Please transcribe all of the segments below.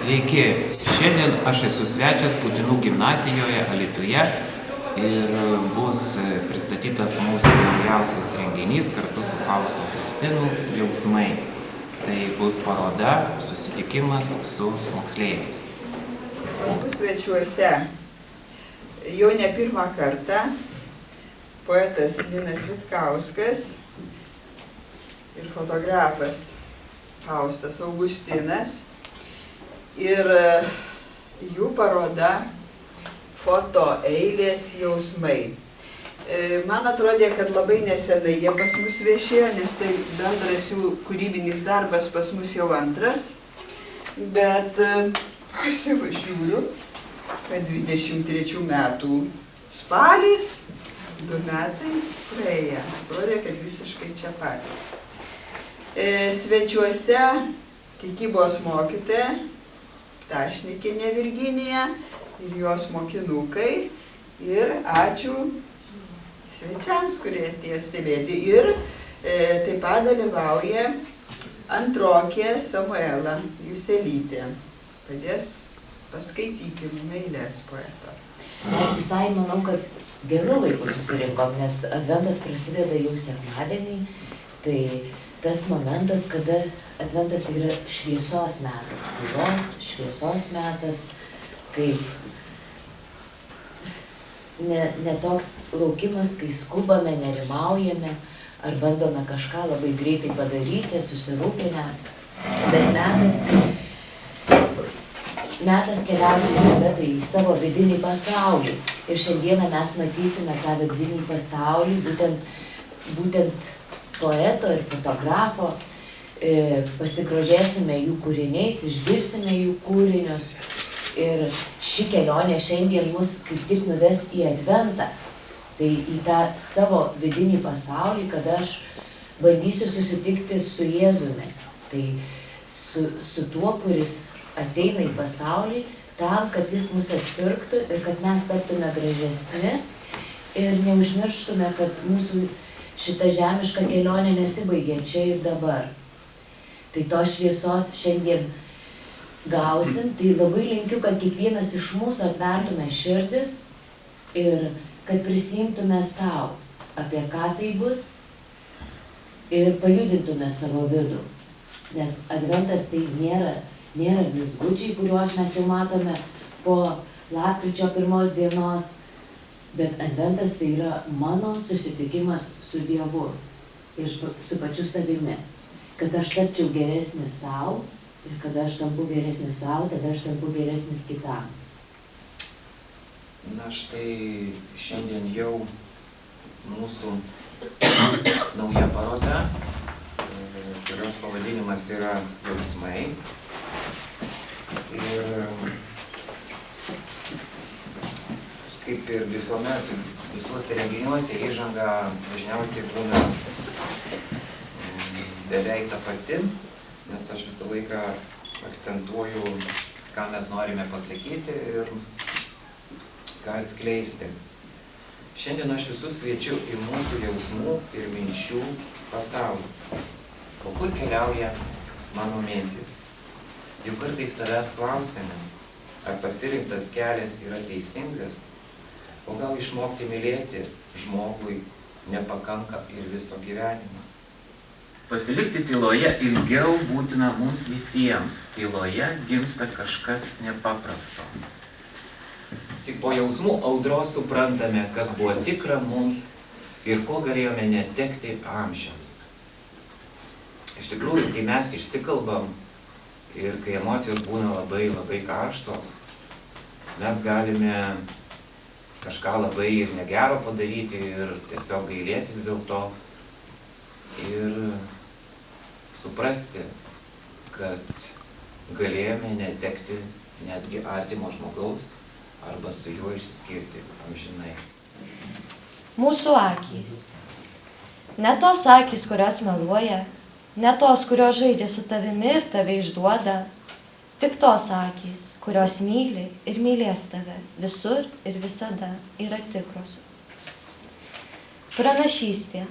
Sveiki, šiandien aš esu svečias Putinų gimnazijoje Alytuje ir bus pristatytas mūsų naujausias renginys kartu su Fausto Faustinu Jausmai. Tai bus paroda, susitikimas su moksleiviais. Mūsų svečiuose jau ne pirmą kartą poetas Linas Vitkauskas ir fotografas Faustas Augustinas ir jų paroda foto eilės jausmai. Man atrodė, kad labai nesenai jie pas mus viešėjo, nes tai bendras jų kūrybinis darbas pas mus jau antras, bet pasivažiūriu, kad 23 metų spalis, 2 metai praėję, atrodė, kad visiškai čia pat. Svečiuose tikybos mokytoja Tašnikinė Virginija ir jos mokinukai ir ačiū svečiams, kurie atėjo stebėti. Ir taip pat dalyvauja antrokė Samuela Juselytė. Padės paskaityti eilės poeto. Mes visai manau, kad gerų laikų susirinkom, nes adventas prasideda jau sekmadienį. Tai tas momentas, kada adventas tai yra šviesos metas, tylos, šviesos metas, kaip ne toks laukimas, kai skubame, nerimaujame, ar bandome kažką labai greitai padaryti, susirūpinę, bet metas keliauti į save, tai į savo vidinį pasaulį. Ir šiandieną mes matysime tą vidinį pasaulį, būtent poeto ir fotografo, pasigrožėsime jų kūriniais, išgirsime jų kūrinius. Ir ši kelionė šiandien mus kaip tik nuves į adventą. Tai į tą savo vidinį pasaulį, kada aš bandysiu susitikti su Jėzumi. Tai su tuo, kuris ateina į pasaulį, tam, kad jis mus atpirktų ir kad mes taptume gražesni ir neužmirštume, kad mūsų šita žemiška kelionė nesibaigia čia ir dabar. Tai tos šviesos šiandien gausim, tai labai linkiu, kad kiekvienas iš mūsų atvertume širdis ir kad prisimtume savo, apie ką tai bus ir pajudintume savo vidų. Nes adventas tai nėra blizgučiai, kuriuos mes jau matome po lapkričio 1 dienos, bet adventas tai yra mano susitikimas su Dievu ir su pačiu savimi. Kad aš tapčiau geresnis savo ir kada aš tampu geresnis savo, tada aš tampu geresnis kitam. Na štai šiandien jau mūsų nauja paroda, kurios pavadinimas yra Jausmai. Ir kaip ir visuomet, visuose renginiuose įžanga dažniausiai būna beveik ta pati, nes aš visą laiką akcentuoju, ką mes norime pasakyti ir ką atskleisti. Šiandien aš visus kviečiu į mūsų jausmų ir minčių pasaulį. O kur keliauja mano mintis? Juk kartais savęs klausime, ar pasirinktas kelias yra teisingas, o gal išmokti mylėti žmogui nepakanka ir viso gyvenimo. Pasilikti tyloje ilgiau būtina mums visiems. Tyloje gimsta kažkas nepaprasto. Tik po jausmų audros suprantame, kas buvo tikra mums ir ko galėjome netekti amžiams. Iš tikrųjų, kai mes išsikalbam ir kai emocijos būna labai karštos, mes galime kažką labai ir negero padaryti ir tiesiog gailėtis dėl to ir suprasti, kad galėjome netekti netgi artimo žmogaus arba su juo išsiskirti amžinai. Mūsų akys. Ne tos akys, kurios meluoja, ne tos, kurios žaidžia su tavimi ir tave išduoda, tik tos akys, kurios myli ir mylės tave visur ir visada yra tikrosios. Pranašystė.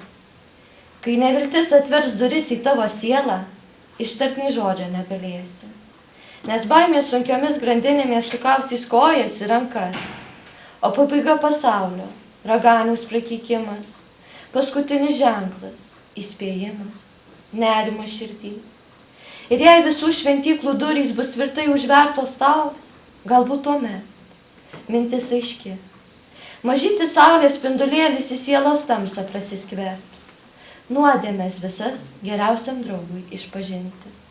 Kai neviltis atvers duris į tavo sielą, ištart nei žodžio negalėsi. nes baimė sunkiomis grandinėmis sukaustys kojas ir rankas, o pabaiga pasaulio, raganiaus prakeikimas, paskutinis ženklas, įspėjimas, nerimas širdį. Ir jei visų šventyklų durys bus tvirtai užvertos tau, galbūt tuomet mintis aiški. Mažytis saulės spindulėlis į sielos tamsą prasiskverbs, nuodėmes visas geriausiam draugui išpažinti.